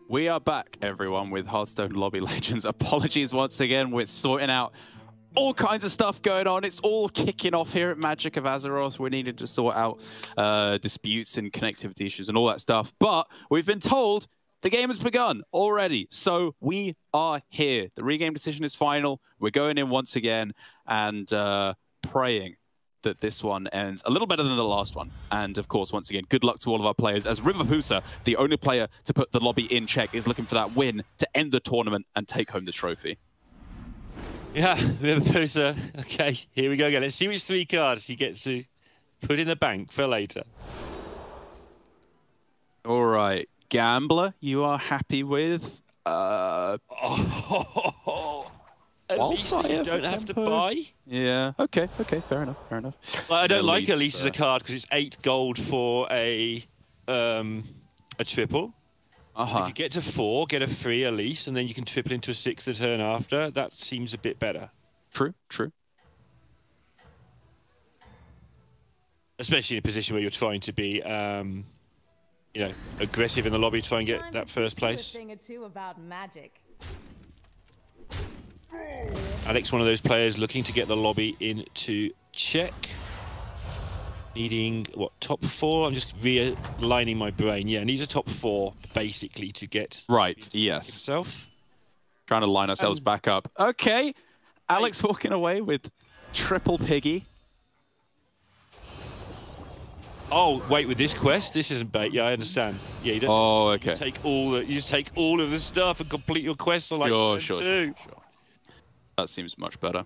We are back, everyone, with Hearthstone Lobby Legends. Apologies once again. We're sorting out all kinds of stuff going on. It's all kicking off here at Magic of Azeroth. We needed to sort out disputes and connectivity issues and all that stuff. But we've been told the game has begun already. So we are here. The regame decision is final. We're going in once again and praying that this one ends a little better than the last one. And of course, once again, good luck to all of our players, as Riverpusa, the only player to put the lobby in check, is looking for that win to end the tournament and take home the trophy. Yeah, Riverpusa. Okay, here we go again. Let's see which 3 cards he gets to put in the bank for later. All right, Gambler, you are happy with... At least you don't have to buy. Yeah, okay, fair enough. Well, I don't like Elise as a card because it's 8 gold for a triple. If you get to 4, get a free Elise, and then you can triple into a 6 the turn after. That seems a bit better. True. Especially in a position where you're trying to be, you know, aggressive in the lobby, try and get that first place. Thing or two about magic. Alex, one of those players looking to get the lobby into check. Needing, what, top 4? I'm just realigning my brain. Yeah, needs a top 4, basically, to get... Right, yes. Himself. Trying to line ourselves back up. Okay, Alex walking away with triple piggy. Oh, wait, with this quest? This isn't bait. Yeah, I understand. Yeah, you don't... Oh, okay. You just take all of the stuff and complete your quest on, like, sure. That seems much better.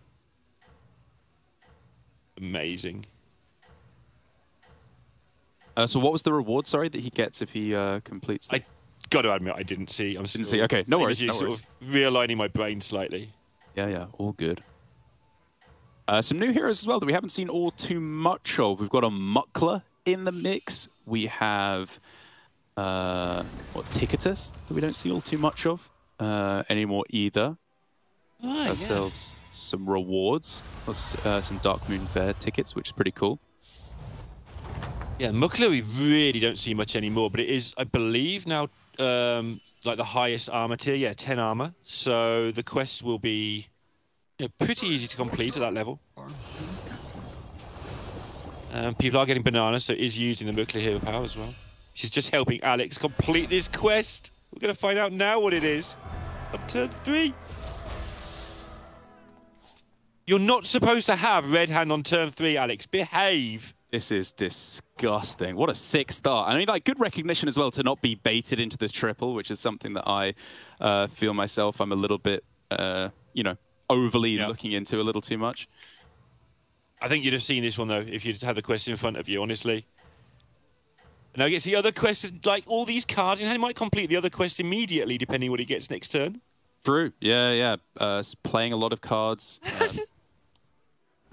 Amazing. So what was the reward, sorry, that he gets if he completes this? I got to admit, I didn't see. Didn't see. Okay, no worries. Sort of realigning my brain slightly. Yeah, all good. Some new heroes as well that we haven't seen all too much of. We've got a Muckler in the mix. We have Ticketus that we don't see all too much of anymore either. Ourselves some rewards, plus some Dark Moon Fair tickets, which is pretty cool. Yeah, Muckler we really don't see much anymore, but it is, I believe, now like the highest armor tier. Yeah, 10 armor. So the quests will be pretty easy to complete at that level. People are getting bananas, so it is using the Muckler hero power as well. She's just helping Alex complete this quest. We're going to find out now what it is on turn 3. You're not supposed to have Red Hand on turn 3, Alex. Behave. This is disgusting. What a sick start. I mean, like, good recognition as well to not be baited into the triple, which is something that I feel myself I'm a little bit, you know, overly looking into a little too much. I think you'd have seen this one, though, if you'd had the quest in front of you, honestly. Now he gets the other quest, like, all these cards, and he might complete the other quest immediately, depending what he gets next turn. True. Yeah. Playing a lot of cards.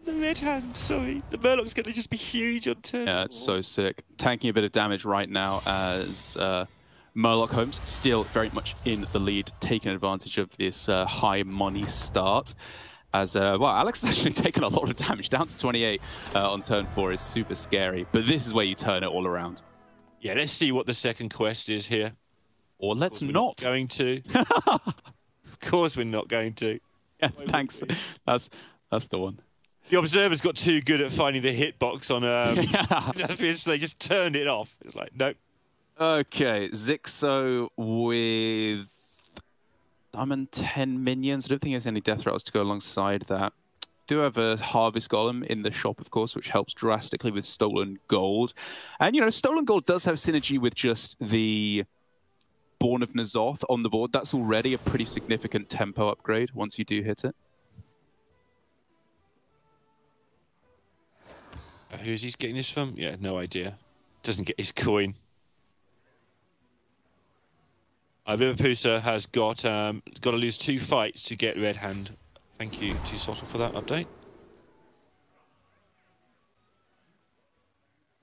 The Red Hand, sorry. The Murloc's going to just be huge on turn 4. Yeah, it's so sick. Tanking a bit of damage right now as Murloc Holmes still very much in the lead, taking advantage of this high money start. As, well, Alex has actually taken a lot of damage. Down to 28 on turn 4 is super scary. But this is where you turn it all around. Yeah, let's see what the second quest is here. Or let's not. Going to. Of course we're not going to. Yeah, thanks. That's the one. The Observer's got too good at finding the hitbox on so they just turned it off. It's like, nope. Okay, Zixo with Diamond 10 minions. I don't think there's any Death Rattles to go alongside that. Do have a Harvest Golem in the shop, of course, which helps drastically with Stolen Gold. And, you know, Stolen Gold does have synergy with just the Born of N'Zoth on the board. That's already a pretty significant tempo upgrade once you do hit it. Who's he getting this from? Yeah, no idea. Doesn't get his coin. Riverpusa has got to lose 2 fights to get Red Hand. Thank you to Sottle for that update.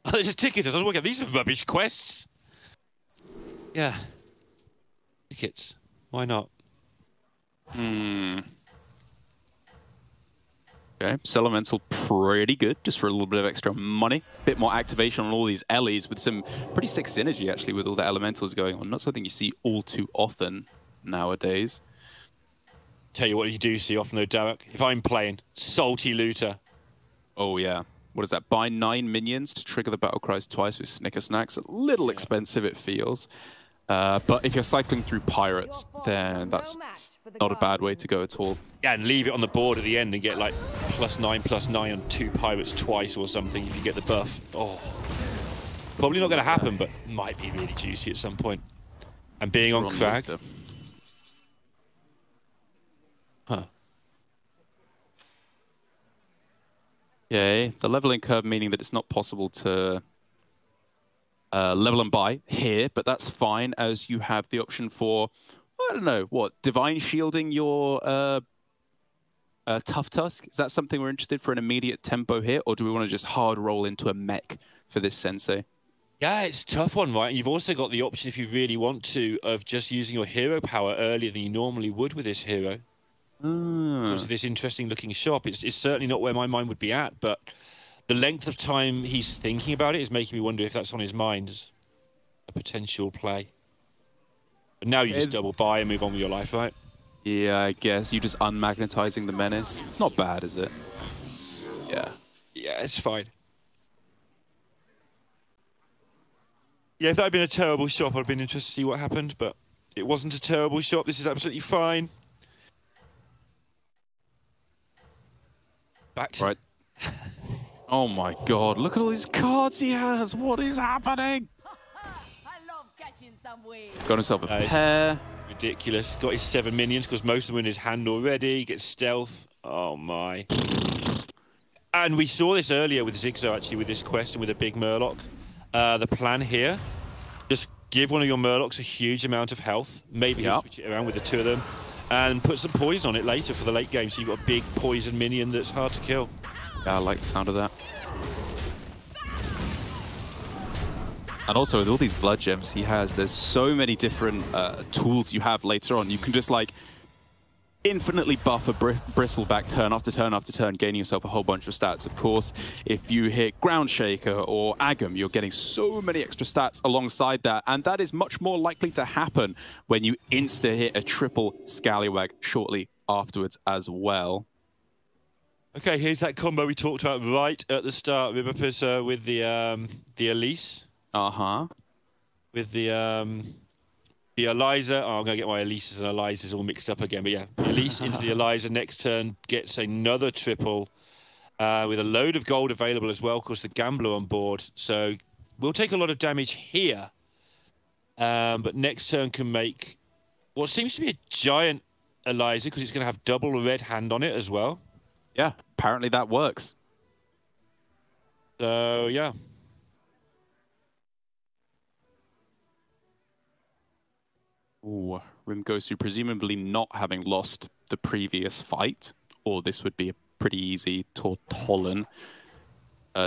Oh, there's a ticket. I was working. These are rubbish quests. Yeah. Tickets. Why not? Okay, Elemental pretty good, just for a little bit of extra money. Bit more activation on all these Ellies with some pretty sick synergy, actually, with all the Elementals going on. Not something you see all too often nowadays. Tell you what you do see often, though, Derek. If I'm playing, Salty Looter. Oh, yeah. What is that? Buy 9 minions to trigger the battle cries twice with Snicker Snacks. A little expensive, it feels. But if you're cycling through Pirates, then that's not a bad way to go at all. Yeah, and leave it on the board at the end and get like +9/+9 on 2 Pirates twice or something if you get the buff. Oh, probably not going to happen, but might be really juicy at some point. And being on Crag. Huh. Yay. The leveling curve meaning that it's not possible to level and buy here, but that's fine as you have the option for, I don't know, what, divine shielding your Tough Tusk? Is that something we're interested for an immediate tempo hit, or do we want to just hard roll into a mech for this sensei? Yeah, it's a tough one, right? You've also got the option, if you really want to, of just using your hero power earlier than you normally would with this hero. Because of this interesting looking shop. It's certainly not where my mind would be at, but the length of time he's thinking about it is making me wonder if that's on his mind as a potential play. But now you just double buy and move on with your life, right? Yeah, I guess. You just unmagnetizing the menace. It's not bad, is it? Yeah. Yeah, it's fine. Yeah, if that had been a terrible shop, I'd have been interested to see what happened, but it wasn't a terrible shop. This is absolutely fine. Back to... Right. Oh my god, look at all these cards he has. What is happening? I love catching some weed. Got himself a pair. Ridiculous. Got his 7 minions because most of them are in his hand already. Gets stealth. Oh my. And we saw this earlier with Zigzag, actually, with this quest and with a big Murloc. The plan here, just give one of your Murlocs a huge amount of health. Maybe he'll switch it around with the 2 of them. And put some poison on it later for the late game, so you've got a big poison minion that's hard to kill. Yeah, I like the sound of that. And also, with all these blood gems he has, there's so many different tools you have later on. You can just, like, infinitely buff a bristleback turn after turn after turn, gaining yourself a whole bunch of stats. Of course, if you hit Ground Shaker or Agam, you're getting so many extra stats alongside that, and that is much more likely to happen when you insta-hit a triple Scallywag shortly afterwards as well. Okay, here's that combo we talked about right at the start. Ribbapus with the Elise. With the Eliza, oh, I'm going to get my Elises and Elizas all mixed up again. But yeah, Elise into the Eliza. Next turn gets another triple with a load of gold available as well. Of course, the Gambler on board. So we'll take a lot of damage here. But next turn can make what seems to be a giant Eliza because it's going to have double red hand on it as well. Yeah, apparently that works. So, yeah. Ooh, Rimgosu presumably not having lost the previous fight, or this would be a pretty easy Tortollan.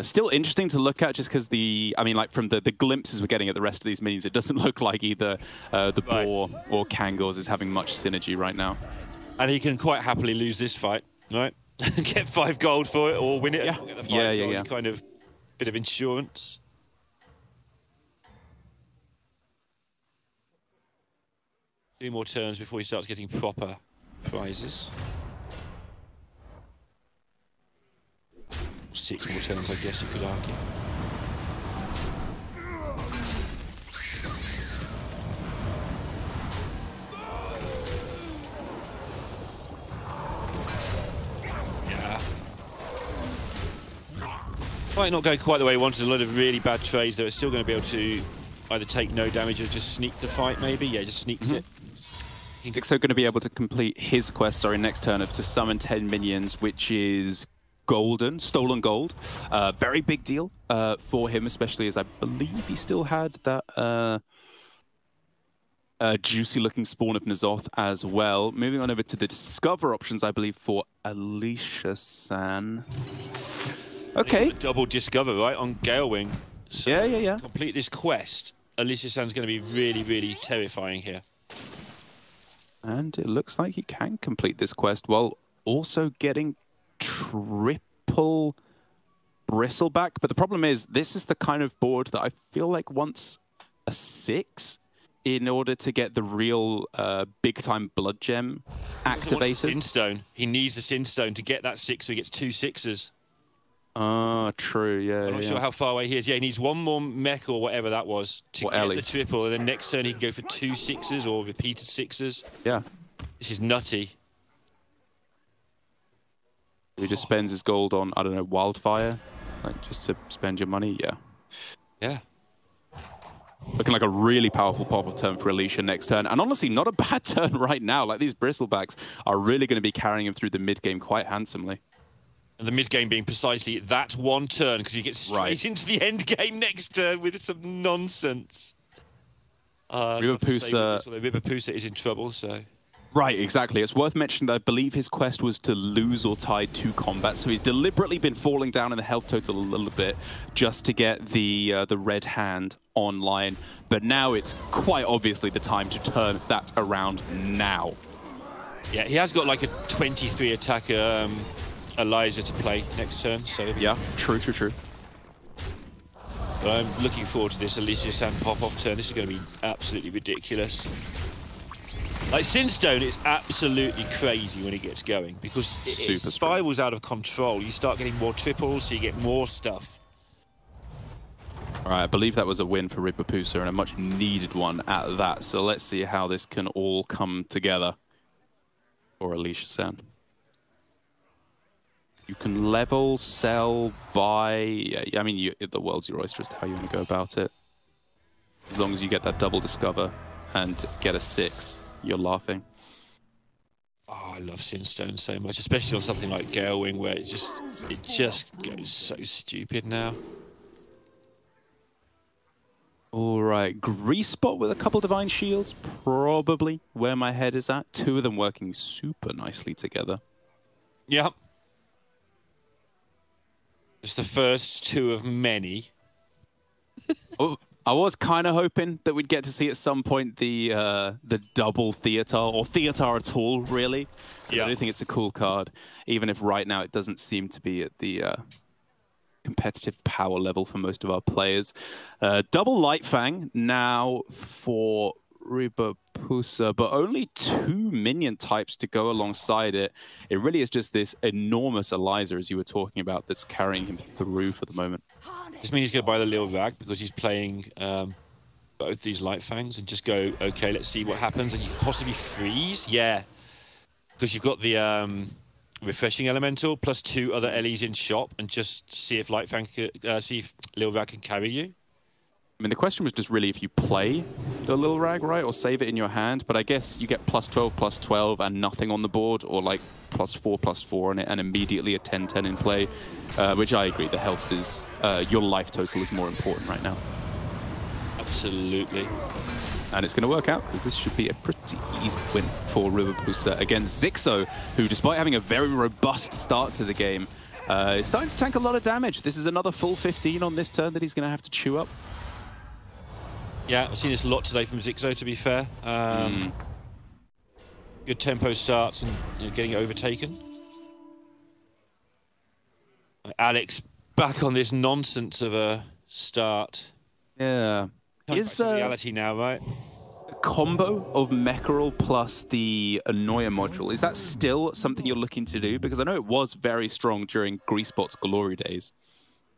Still interesting to look at just because I mean, like from the glimpses we're getting at the rest of these minions, it doesn't look like either the Boar or Kangors is having much synergy right now. And he can quite happily lose this fight, right? Get 5 gold for it or win it. Yeah, Get the 5 yeah. Kind of bit of insurance. Two more turns before he starts getting proper prizes. 6 more turns, I guess you could argue. Yeah. Might not go quite the way he wanted. A lot of really bad trades, though. It's still going to be able to either take no damage or just sneak the fight, maybe. Yeah, just sneaks it. Ixo going to be able to complete his quest, next turn of to summon 10 minions, which is stolen gold. Very big deal for him, especially as I believe he still had that juicy-looking spawn of N'Zoth as well. Moving on over to the Discover options, I believe, for Alicia-san. Okay. Double Discover, right, on Galewing. So yeah. Complete this quest. Alicia-san's going to be really, really terrifying here. And it looks like he can complete this quest while also getting triple bristleback. But the problem is, this is the kind of board that I feel like wants a 6 in order to get the real big-time blood gem activators. Sinstone. He needs the Sinstone to get that 6, so he gets 2 6s. Ah, true, yeah. I'm not sure how far away he is. Yeah, he needs 1 more mech or whatever that was to get the triple, and then next turn he can go for 2 6s or repeated 6s. Yeah. This is nutty. He just spends his gold on, I don't know, wildfire, like just to spend your money. Yeah. Yeah. Looking like a really powerful pop-up turn for Alicia next turn. And honestly, not a bad turn right now. Like, these bristlebacks are really going to be carrying him through the mid-game quite handsomely. And the mid-game being precisely that one turn, because he gets straight into the end game next turn with some nonsense. Ribapusa is in trouble, so... Right, exactly. It's worth mentioning that I believe his quest was to lose or tie 2 combats, so he's deliberately been falling down in the health total a little bit just to get the red hand online. But now it's quite obviously the time to turn that around now. Yeah, he has got like a 23 attacker Eliza to play next turn, so... Yeah, true. But I'm looking forward to this Alicia Sand pop-off turn. This is going to be absolutely ridiculous. Like, Sinstone is absolutely crazy when it gets going, because it spirals out of control. You start getting more triples, so you get more stuff. All right, I believe that was a win for Ribapusa, and a much-needed one at that. So let's see how this can all come together for Alicia Sand. You can level, sell, buy. Yeah, I mean, the world's your oyster as to how you want to go about it. As long as you get that double discover and get a 6, you're laughing. Oh, I love Sinstone so much, especially on something like Galewing, where it just goes so stupid now. All right, Greasebot with a couple Divine Shields, probably where my head is at. 2 of them working super nicely together. Yep. It's the first 2 of many. Oh, I was kind of hoping that we'd get to see at some point the double Theater, or Theater at all, really. Yeah. I do think it's a cool card, even if right now it doesn't seem to be at the competitive power level for most of our players. Double Light Fang now for Ribapusa, but only 2 minion types to go alongside it. It really is just this enormous Eliza, as you were talking about, that's carrying him through for the moment. This means he's going to buy the Lil Rag because he's playing both these Light Fangs and just go, okay, let's see what happens. And you can possibly freeze. Yeah, because you've got the Refreshing Elemental plus 2 other Ellies in shop, and just see if Light Fang, see if Lil Rag can carry you. I mean, the question was just really if you play the Lil Rag, right, or save it in your hand, but I guess you get +12/+12 and nothing on the board, or like +4/+4 on it, and immediately a 10/10 in play, which I agree, the health is, your life total is more important right now. Absolutely. And it's going to work out, because this should be a pretty easy win for Ribapusa against Zixo, who, despite having a very robust start to the game, is starting to tank a lot of damage. This is another full 15 on this turn that he's going to have to chew up. Yeah, I've seen this a lot today from Zixo, to be fair. Good tempo starts and getting overtaken. Alex back on this nonsense of a start. Yeah. Is reality now, right? A combo of Meckerel plus the Annoyer module, is that still something you're looking to do? Because I know it was very strong during Greasebot's glory days.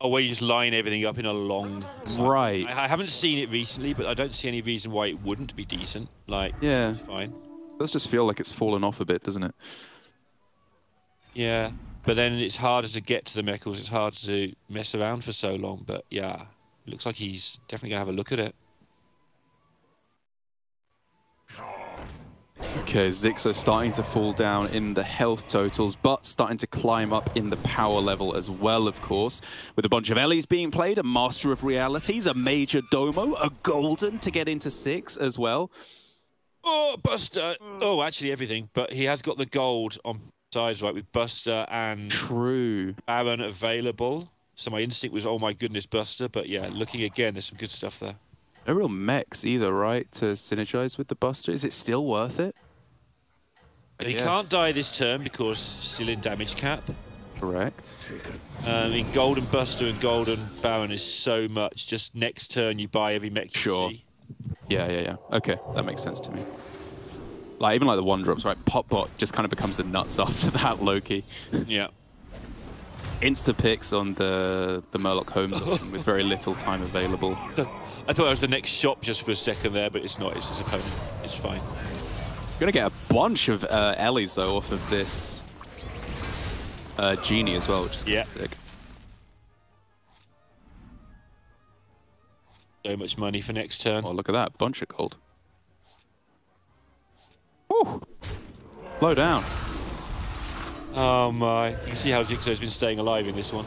Oh, where you just line everything up in a long... Right. I haven't seen it recently, but I don't see any reason why it wouldn't be decent. Like, yeah, it's fine. It does just feel like it's fallen off a bit, doesn't it? Yeah, but then it's harder to get to the Meckles. It's hard to mess around for so long, but yeah, it looks like he's definitely going to have a look at it. Okay, Zixo starting to fall down in the health totals, but starting to climb up in the power level as well, of course. With a bunch of Ellies being played, a Master of Realities, a Major Domo, a Golden to get into 6 as well. Oh, Buster! Oh, actually everything, but he has got the gold on sides, right, with Buster and Baron available. So my instinct was, oh my goodness, Buster, but yeah, looking again, there's some good stuff there. No real mechs either, right, to synergize with the Buster. Is it still worth it? He can't die this turn because still in damage cap. Correct. I mean, Golden Buster and Golden Baron is so much. Just next turn, you buy every mech you see. Yeah. Okay, that makes sense to me. Like, even like the 1-drops, right? Popbot just kind of becomes the nuts after that, Loki. Yeah. Insta-picks on the Murloc Holmes option with very little time available. I thought that was the next shop just for a second there, but it's not. It's his opponent. It's fine. Going to get a bunch of Ellies, though, off of this Genie as well, which is sick. So much money for next turn. Oh, look at that. Bunch of gold. Woo! Low down. Oh, my. You can see how Zixo's been staying alive in this one.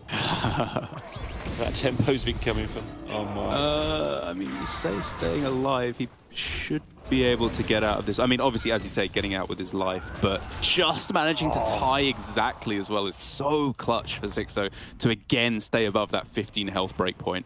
That tempo's been coming from. Oh, my. I mean, you say staying alive, he should be able to get out of this. I mean, obviously, as you say, getting out with his life, but just managing to tie exactly as well is so clutch for Zixo to again stay above that 15 health breakpoint.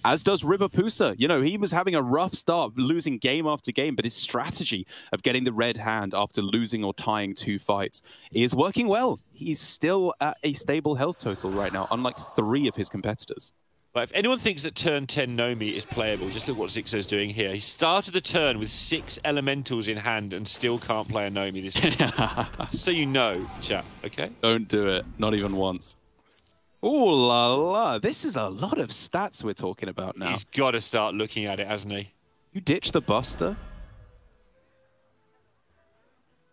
As does Ribapusa. You know, he was having a rough start, losing game after game, but his strategy of getting the red hand after losing or tying 2 fights is working well. He's still at a stable health total right now, unlike 3 of his competitors. But if anyone thinks that turn 10 Nomi is playable, just look what Zixo's doing here. He started the turn with 6 elementals in hand and still can't play a Nomi this game. So you know, chat, okay? Don't do it. Not even once. Ooh la la. This is a lot of stats we're talking about now. He's got to start looking at it, hasn't he? You ditch the Buster?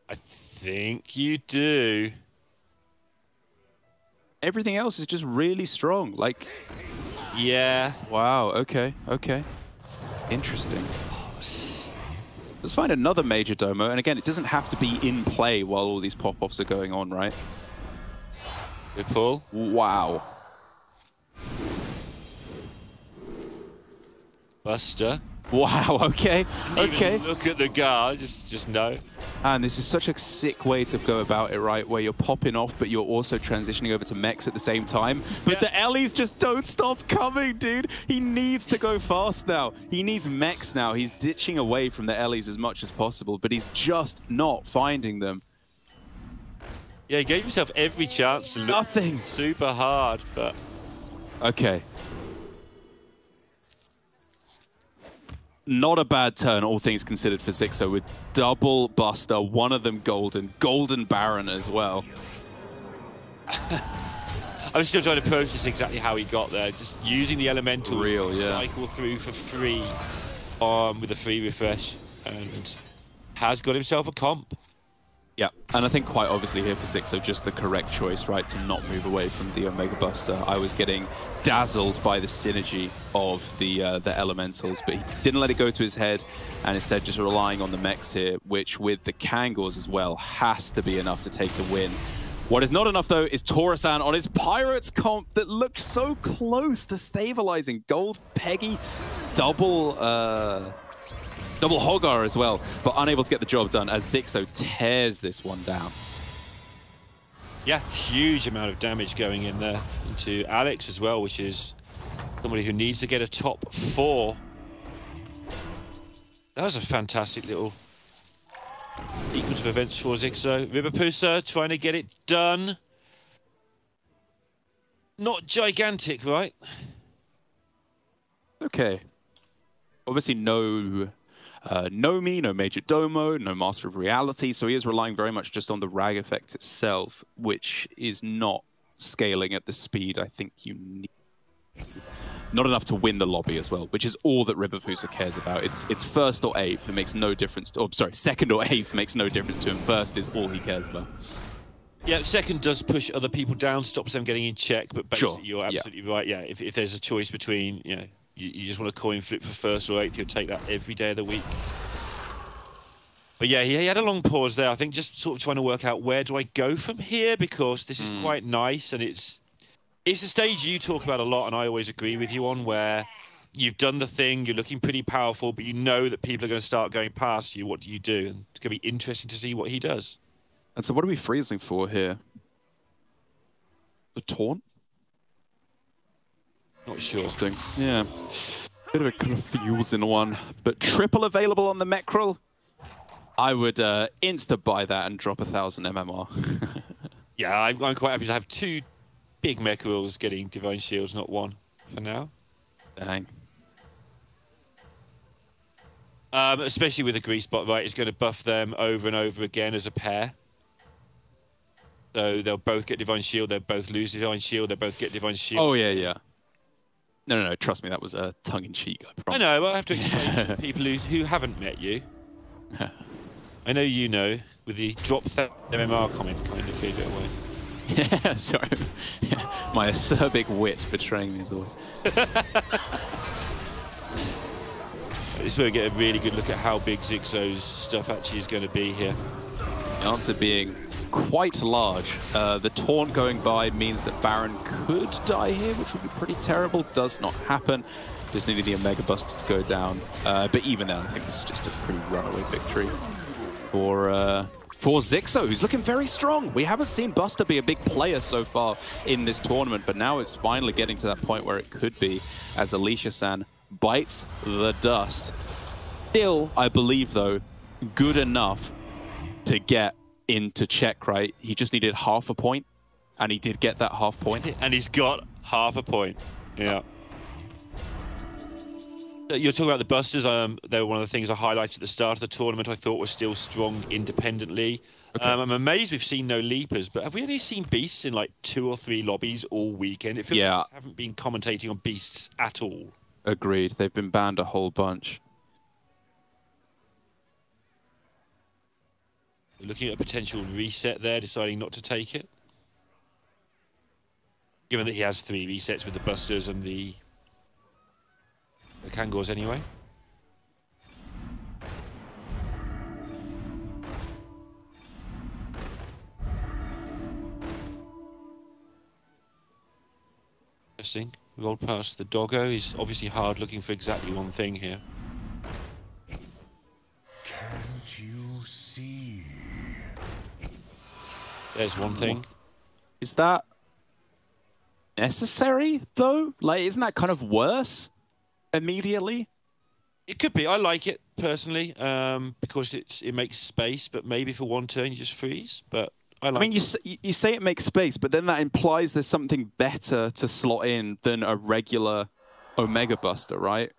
I think you do. Everything else is just really strong. Like, yeah. Wow, okay. Interesting. Let's find another Major Domo. And again, it doesn't have to be in play while all these pop-offs are going on, right? Good pull. Wow. Buster. Wow, okay. Even look at the guard, just no. And this is such a sick way to go about it, right? Where you're popping off, but you're also transitioning over to mechs at the same time. But the Ellies just don't stop coming, dude. He needs to go fast now. He needs mechs now. He's ditching away from the Ellies as much as possible, but he's just not finding them. Yeah, he gave himself every chance to look super hard, but... Okay. Not a bad turn, all things considered, for Zixo, with double Buster, one of them Golden Baron as well. I'm still trying to process exactly how he got there. Just using the elemental cycle through for free with a free refresh, and has got himself a comp. Yeah, and I think quite obviously here for Zixo, just the correct choice, right, to not move away from the Omega Buster. I was getting dazzled by the synergy of the elementals, but he didn't let it go to his head, and instead just relying on the mechs here, which with the Kangors as well has to be enough to take the win. What is not enough, though, is Torasan on his Pirates comp that looked so close to stabilizing. Gold, Peggy, double Hogar as well, but unable to get the job done as Zixo tears this one down. Yeah, huge amount of damage going in there into Alex as well, which is somebody who needs to get a top 4. That was a fantastic little sequence of events for Zixo. Ribapusa trying to get it done. Not gigantic, right? Okay. Obviously no Nomi, no Major Domo, no Master of Reality, so he is relying very much just on the Rag effect itself, which is not scaling at the speed I think you need. Not enough to win the lobby as well, which is all that Ribapusa cares about. It's first or eighth, it makes no difference. Oh, sorry, second or eighth makes no difference to him. First is all he cares about. Yeah, second does push other people down, stops them getting in check, but basically you're absolutely right. Yeah, if there's a choice between, you know, you just want to coin flip for first or eighth, you'll take that every day of the week. But yeah, he had a long pause there. I think just sort of trying to work out where do I go from here, because this is quite nice, and it's a stage you talk about a lot, and I always agree with you on, where you've done the thing, you're looking pretty powerful, but you know that people are going to start going past you. What do you do? And it's going to be interesting to see what he does. And so what are we freezing for here? The taunt? Not sure. Interesting. Yeah. Bit of a confusing one. But triple available on the Meckrel. I would insta-buy that and drop 1,000 MMR. Yeah, I'm quite happy to have 2 big mech rules getting Divine Shields, not 1 for now. Dang. Especially with the Grease Bot, right? It's going to buff them over and over again as a pair. So they'll both get Divine Shield, they'll both lose Divine Shield, they'll both get Divine Shield. Oh, yeah, yeah. No, trust me, that was a tongue-in-cheek. I know, I have to explain to people who haven't met you. I know you know, with the drop MMR comment kind of gave it away. Yeah, sorry. Yeah, my acerbic wit betraying me as always. This is where we get a really good look at how big Zigzo's stuff actually is going to be here. The answer being quite large. The taunt going by means that Baron could die here, which would be pretty terrible. Does not happen. Just needed the Omega Buster to go down. But even then, I think this is just a pretty runaway victory for Zigzo, who's looking very strong. We haven't seen Buster be a big player so far in this tournament, but now it's finally getting to that point where it could be, as Alicia-san bites the dust. Still, I believe, though, good enough to get into check, right? He just needed half a point, and he did get that half point. And he's got half a point. Yeah. You're talking about the Busters. They were one of the things I highlighted at the start of the tournament. I thought was still strong independently. Okay. I'm amazed we've seen no Leapers, but have we only seen Beasts in like 2 or 3 lobbies all weekend? It feels like we haven't been commentating on Beasts at all. Agreed. They've been banned a whole bunch. We're looking at a potential reset there, deciding not to take it. Given that he has 3 resets with the Busters and the Kangors anyway. Interesting. Rolled past the doggo. He's obviously hard, looking for exactly one thing here. Can't you see? There's one thing. Is that necessary, though? Like, isn't that kind of worse immediately? It could be. I like it personally because it makes space, but maybe for one turn you just freeze. But I like. I mean, you say it makes space, but then that implies there's something better to slot in than a regular Omega Buster, right?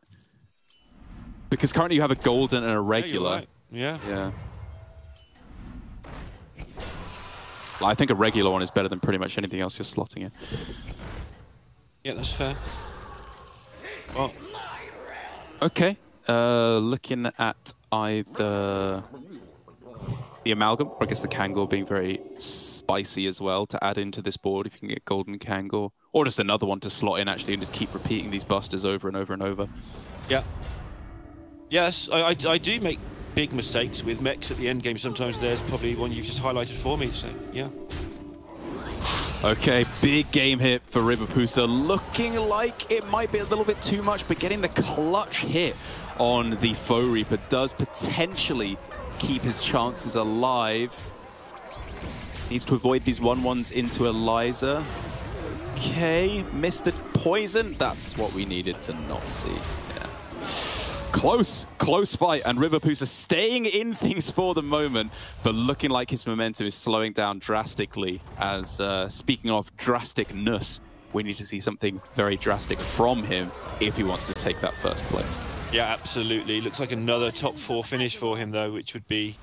Because currently you have a golden and a regular. Yeah. Yeah. I think a regular one is better than pretty much anything else you're slotting in. Yeah, that's fair. Well, okay. Looking at either the Amalgam, or I guess the Kangor being very spicy as well to add into this board if you can get Golden Kangor. Or just another one to slot in actually and just keep repeating these busters over and over and over. Yeah. Yes, I do make big mistakes with mechs at the end game. Sometimes there's probably one you've just highlighted for me, so yeah. Okay, big game hit for Ribapusa. Looking like it might be a little bit too much, but getting the clutch hit on the Foe Reaper does potentially keep his chances alive. Needs to avoid these 1-1s into Eliza. Okay, missed the poison. That's what we needed to not see. Yeah. Close fight, and Ribapusa staying in things for the moment, but looking like his momentum is slowing down drastically. As speaking of drasticness, we need to see something very drastic from him if he wants to take that first place. Yeah, absolutely. Looks like another top 4 finish for him, though, which would be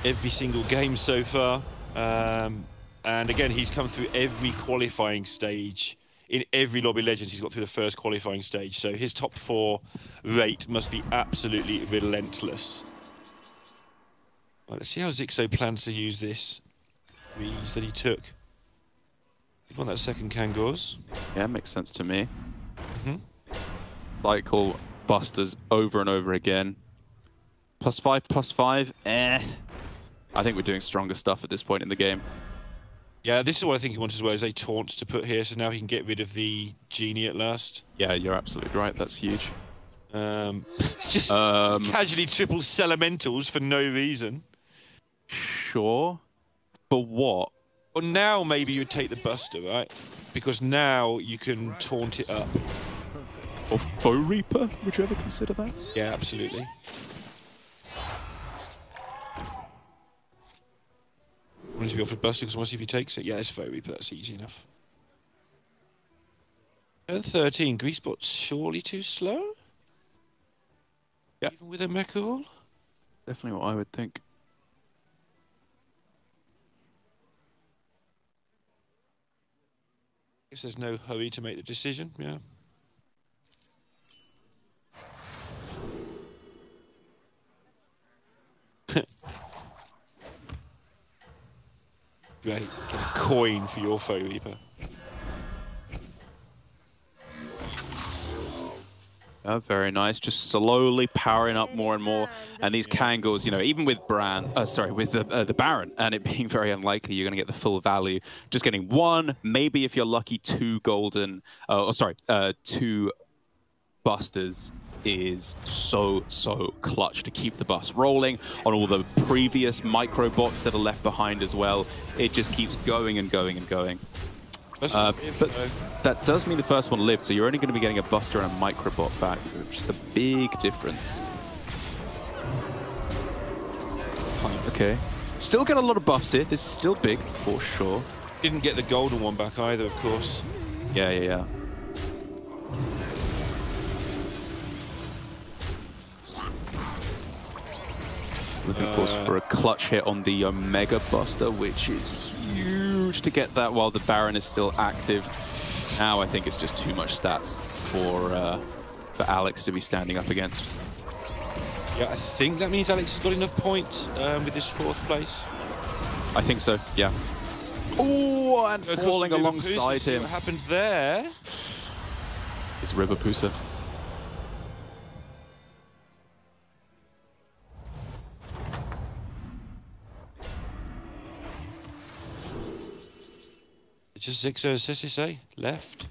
every single game so far. And again, he's come through every qualifying stage. In every Lobby Legends, he's got through the first qualifying stage. So his top 4 rate must be absolutely relentless. Right, let's see how Zigzo plans to use this freeze that he took. He want that second Kangors. Yeah, makes sense to me. Cycle busters over and over again. +5/+5, I think we're doing stronger stuff at this point in the game. Yeah, this is what I think he wants as well, is a taunt to put here, so now he can get rid of the Genie at last. Yeah, you're absolutely right. That's huge. Just casually triple Elementals for no reason. Sure. For what? Well, now maybe you'd take the Buster, right? Because now you can taunt it up. Or Foe Reaper? Would you ever consider that? Yeah, absolutely. having to go for Buster because I want to see if he takes it. Yeah, it's Foe Reaper. That's easy enough. Turn 13. Greasebot's surely too slow? Yeah. Even with a mecha roll? Definitely what I would think. Guess there's no hurry to make the decision, yeah. Great, get a coin for your Foe Reaper. Very nice. Just slowly powering up more and more. And these Kangals, you know, even with with the Baron, and it being very unlikely you're going to get the full value. Just getting one, maybe if you're lucky, two golden, two busters is so clutch to keep the bus rolling on all the previous micro bots that are left behind as well. It just keeps going and going and going. But that does mean the first one lived, so you're only going to be getting a buster and a microbot back, which is a big difference. Okay. Still get a lot of buffs here. This is still big, for sure. Didn't get the golden one back either, of course. Yeah. Looking, of course, for a clutch hit on the Omega Buster, which is huge to get that while the Baron is still active. Now I think it's just too much stats for Alex to be standing up against. Yeah, I think that means Alex has got enough points with his 4th place. I think so, yeah. Oh, and falling alongside him. What happened there? It's Riverpusa. Just Zixo and SSA left.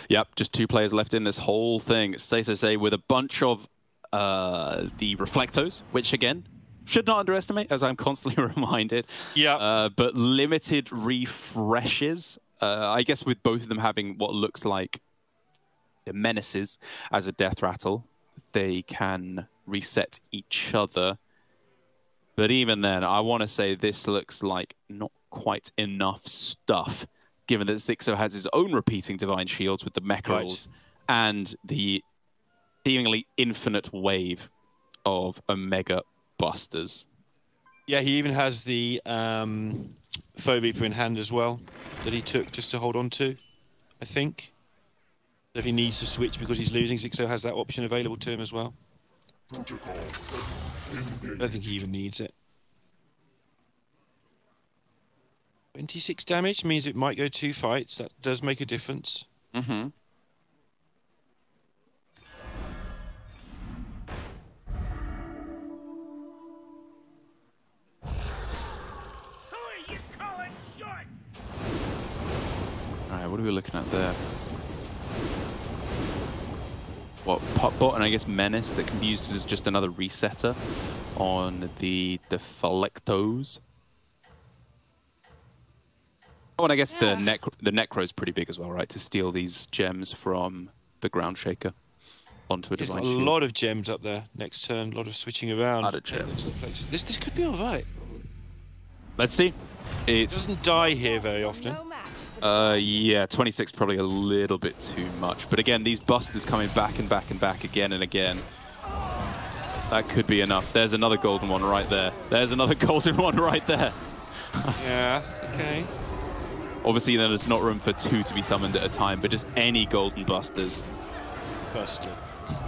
Yep, just 2 players left in this whole thing. SSA with a bunch of the Reflectos, which again, should not underestimate, as I'm constantly reminded. Yeah. But limited refreshes. I guess with both of them having what looks like the menaces as a death rattle, they can reset each other. But even then, I want to say this looks like not quite enough stuff, given that Zixo has his own repeating Divine Shields with the Mecha Rolls and the seemingly infinite wave of Omega Busters. Yeah, he even has the Foe Reaper in hand as well, that he took just to hold on to, I think. If he needs to switch because he's losing, Zixo has that option available to him as well. I don't think he even needs it. 26 damage means it might go 2 fights. That does make a difference. Mm-hmm. Alright, what are we looking at there? What, Pop Bot and I guess Menace that can be used as just another resetter on the Deflectos. Oh, and I guess the Necro is pretty big as well, right? To steal these gems from the Ground Shaker onto a Divine Shield. A lot of gems up there next turn, a lot of switching around. A lot of gems. This could be alright. Let's see. It doesn't die here very often. Yeah, 26 probably a little bit too much. But again, these busters coming back and back and back again and again. That could be enough. There's another golden one right there. There's another golden one right there. Yeah, okay. Obviously, then there's not room for 2 to be summoned at a time, but just any golden busters. Busted.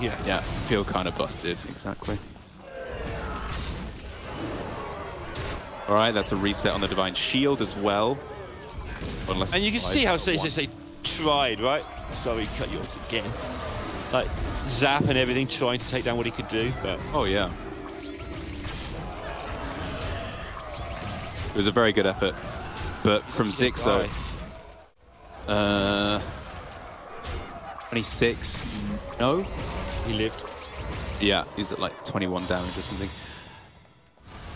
Yeah. Yeah, feel kind of busted, exactly. All right, that's a reset on the Divine Shield as well. Unless and you can see how SSA tried, right? Sorry, cut you off again. Like, zap and everything, trying to take down what he could do, but... Oh, yeah. It was a very good effort. But from Zixo, 26, no? He lived. Yeah, he's at like 21 damage or something.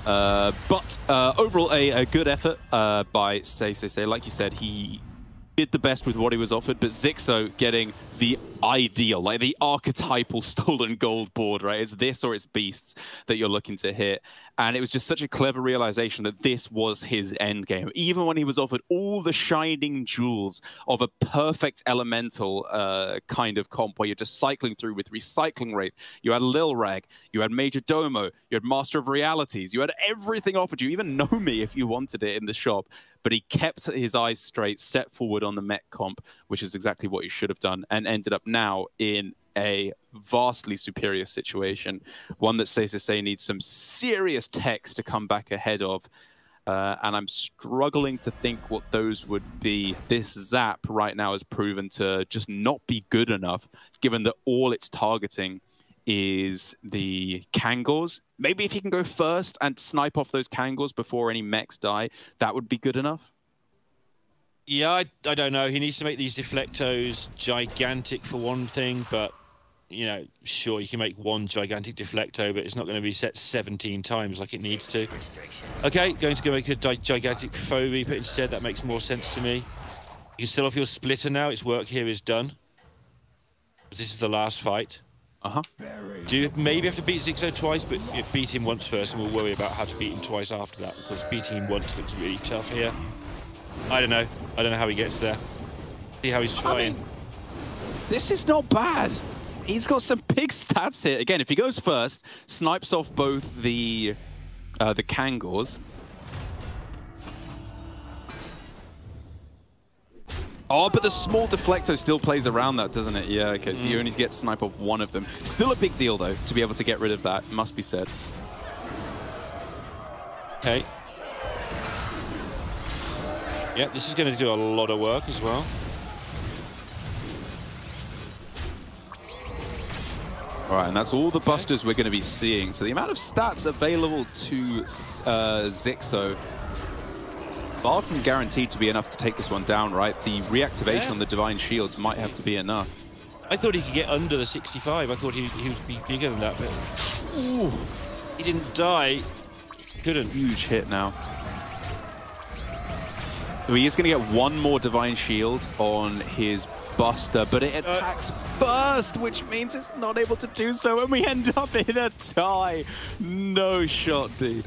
But overall, a good effort by SSA. Like you said, he did the best with what he was offered, but Zixo getting the ideal, like the archetypal stolen gold board, right? It's this or it's beasts that you're looking to hit. And it was just such a clever realization that this was his end game. Even when he was offered all the shining jewels of a perfect elemental kind of comp where you're just cycling through with recycling rate. You had Lil Rag, you had Major Domo, you had Master of Realities, you had everything offered you, even Nomi if you wanted it in the shop. But he kept his eyes straight, stepped forward on the mech comp, which is exactly what he should have done, and ended up now in a vastly superior situation. One that says to say needs some serious techs to come back ahead of. And I'm struggling to think what those would be. This Zap right now has proven to just not be good enough, given that all it's targeting is the Kangors. Maybe if he can go first and snipe off those Kangors before any mechs die, that would be good enough. Yeah, I don't know. He needs to make these deflectos gigantic for one thing, but, you know, sure, you can make one gigantic deflecto, but it's not going to reset 17 times like it needs to. Okay, going to go make a gigantic faux reaper instead. That makes more sense to me. You can sell off your splitter now. Its work here is done. This is the last fight. Do you maybe have to beat Zixo twice, but beat him once first, and we'll worry about how to beat him twice after that, because beating him once looks really tough here. I don't know. I don't know how he gets there. See how he's trying. I mean, this is not bad. He's got some big stats here. Again, if he goes first, snipes off both the Kangors. Oh, but the small deflecto still plays around that, doesn't it? Yeah, okay, so you only get to snipe off one of them. Still a big deal, though, to be able to get rid of that, must be said. Okay. Yeah, this is going to do a lot of work as well. All right, and that's all the busters we're going to be seeing. So the amount of stats available to Zixo, far from guaranteed to be enough to take this one down, right? The reactivation on the Divine Shields might have to be enough. I thought he could get under the 65. I thought he would be bigger than that, but ooh, he didn't die. He couldn't. Huge hit now. So he is going to get one more Divine Shield on his Buster, but it attacks first, which means it's not able to do so, and we end up in a tie. No shot, dude.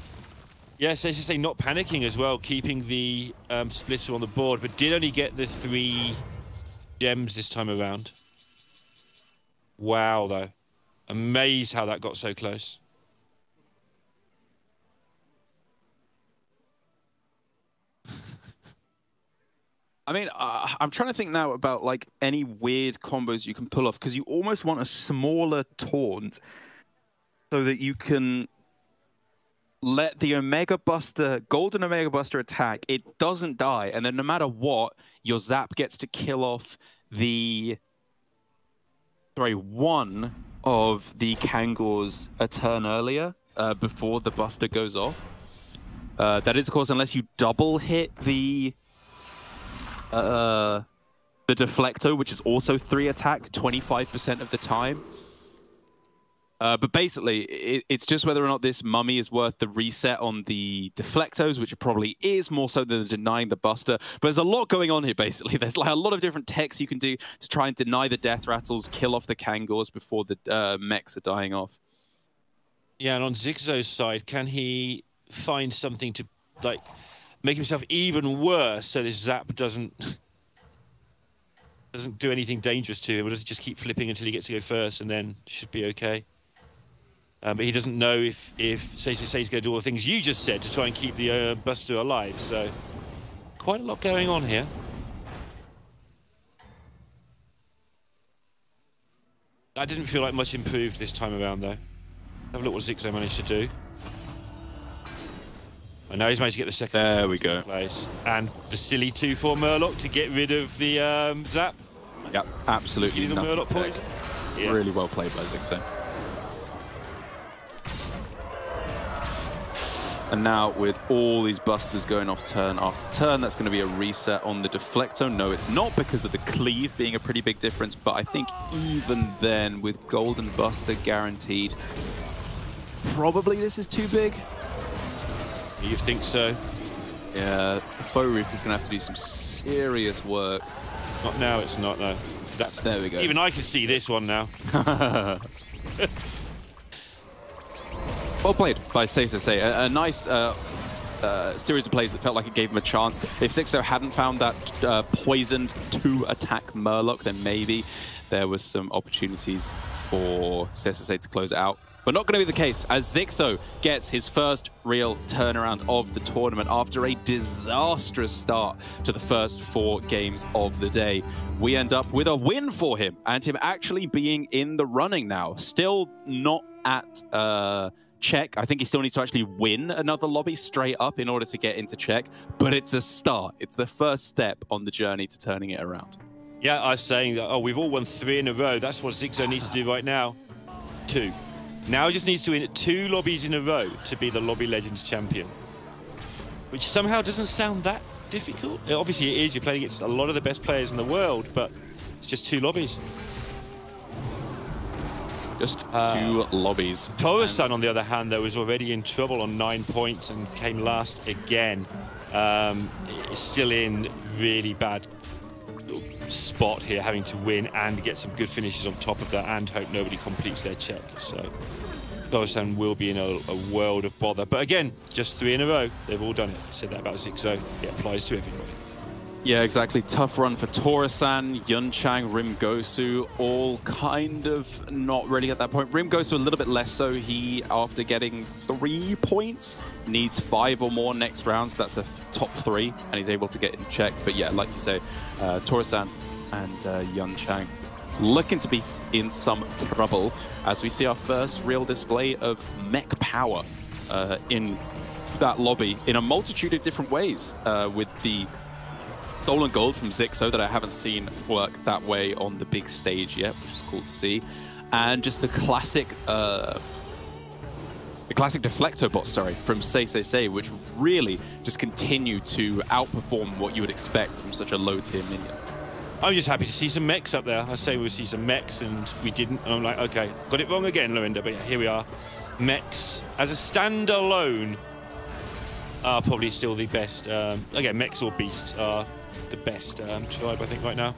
Yes, they say not panicking as well, keeping the splitter on the board, but did only get the 3 gems this time around. Wow, though. Amazed how that got so close. I mean, I'm trying to think now about like any weird combos you can pull off, because you almost want a smaller taunt so that you can let the Omega Buster, Golden Omega Buster attack, it doesn't die, and then no matter what, your Zap gets to kill off the, one of the Kangors a turn earlier before the Buster goes off. That is, of course, unless you double hit the deflecto, which is also 3 attack 25% of the time. But basically, it's just whether or not this mummy is worth the reset on the deflectos, which it probably is, more so than denying the Buster. But there's a lot going on here, basically. There's like a lot of different techs you can do to try and deny the death rattles, kill off the Kangors before the mechs are dying off. Yeah, and on Zixo's side, can he find something to, like, make himself even worse so this Zap doesn't do anything dangerous to him, or does he just keep flipping until he gets to go first and then should be okay? But he doesn't know if he's going to do all the things you just said to try and keep the Buster alive, so quite a lot going on here. That didn't feel like much improved this time around, though. Have a look what Zixo managed to do. And now he's managed to get the second. There we go. Place. And the silly 2-4 Murloc to get rid of the Zap. Yep, absolutely. The Murloc poison. Yeah. Really well played by Zixo. And now with all these Busters going off turn after turn, that's going to be a reset on the deflecto. No, it's not, because of the cleave being a pretty big difference, but I think even then, with Golden Buster guaranteed, probably this is too big. You think so? Yeah, the faux roof is going to have to do some serious work. Not now, it's not, no. There we go. Even I can see this one now. Well played by Say. A nice series of plays that felt like it gave him a chance. If Zixo hadn't found that poisoned 2-attack Murloc, then maybe there was some opportunities for Say to close it out. But not going to be the case, as Zixo gets his first real turnaround of the tournament after a disastrous start to the first 4 games of the day. We end up with a win for him, and him actually being in the running now. Still not at check. I think he still needs to actually win another lobby straight up in order to get into check, but it's a start. It's the first step on the journey to turning it around. Yeah, I was saying that, oh, we've all won 3 in a row. That's what Zixo needs to do right now. 2. Now he just needs to win 2 lobbies in a row to be the Lobby Legends champion, which somehow doesn't sound that difficult. Obviously it is, you're playing against a lot of the best players in the world, but it's just 2 lobbies. Just 2 lobbies. Tora-san, on the other hand, though, was already in trouble on 9 points and came last again. Is still in really bad spot here, having to win and get some good finishes on top of that and hope nobody completes their check. So Tora-san will be in a world of bother. But again, just 3 in a row. They've all done it. I said that about Zixo. It applies to everybody. Yeah, exactly. Tough run for Tora-san, Yunchang, Rimgosu, all kind of not really at that point. Rimgosu a little bit less so. He, after getting 3 points, needs 5 or more next round. So that's a top 3, and he's able to get in check. But yeah, like you say, Tora-san and Yunchang looking to be in some trouble as we see our first real display of mech power in that lobby in a multitude of different ways with the stolen gold from Zixo that I haven't seen work that way on the big stage yet, which is cool to see. And just the classic deflecto bot, sorry, from Say, which really just continue to outperform what you would expect from such a low tier minion. I'm just happy to see some mechs up there. I say we'll see some mechs and we didn't. And I'm like, okay, got it wrong again, Lorinda, but yeah, here we are. Mechs as a standalone are probably still the best. Again, mechs or beasts are the best tribe, I think, right now.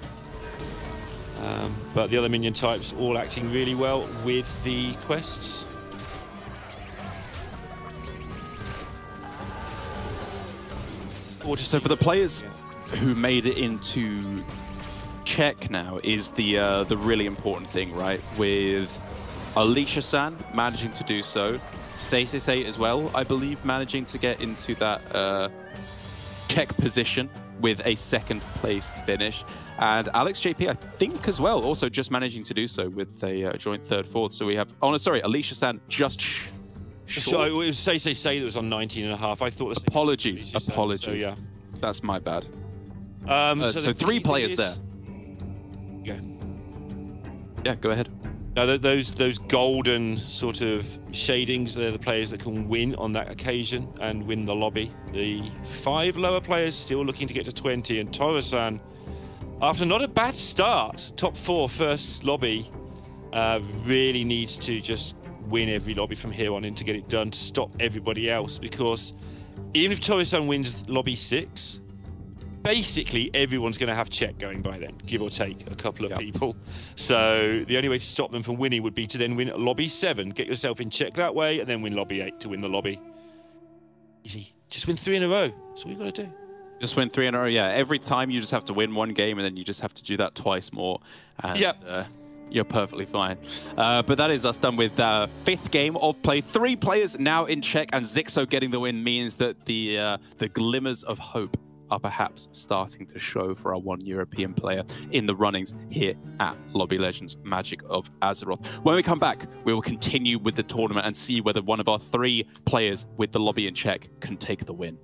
But the other minion types all acting really well with the quests. So for the players who made it into check now is the really important thing, right? With Alicia-san managing to do so, Say as well, I believe, managing to get into that check position with a 2nd place finish. And Alex JP, I think, as well, also just managing to do so with a joint 3rd, 4th. So we have, oh no, sorry, Alicia-san just So it was Say that was on 19.5. I thought. Apologies. So, yeah. That's my bad. So 3 players there. Yeah, go ahead. Now, those golden sort of shadings, they're the players that can win on that occasion and win the lobby. The 5 lower players still looking to get to 20, and Tora-san, after not a bad start, top 4 first lobby, really needs to just win every lobby from here on in to get it done, to stop everybody else, because even if Tora-san wins lobby 6, basically everyone's going to have check going by then, give or take a couple of people. So the only way to stop them from winning would be to then win lobby 7, get yourself in check that way, and then win lobby 8 to win the lobby. Easy. Just win 3 in a row. That's all you've got to do. Just win 3 in a row, yeah. Every time you just have to win 1 game, and then you just have to do that twice more. And, you're perfectly fine. But that is us done with 5th game of play. 3 players now in check, and Zixo getting the win means that the glimmers of hope are perhaps starting to show for our 1 European player in the runnings here at Lobby Legends Magic of Azeroth. When we come back, we will continue with the tournament and see whether one of our 3 players with the lobby in check can take the win.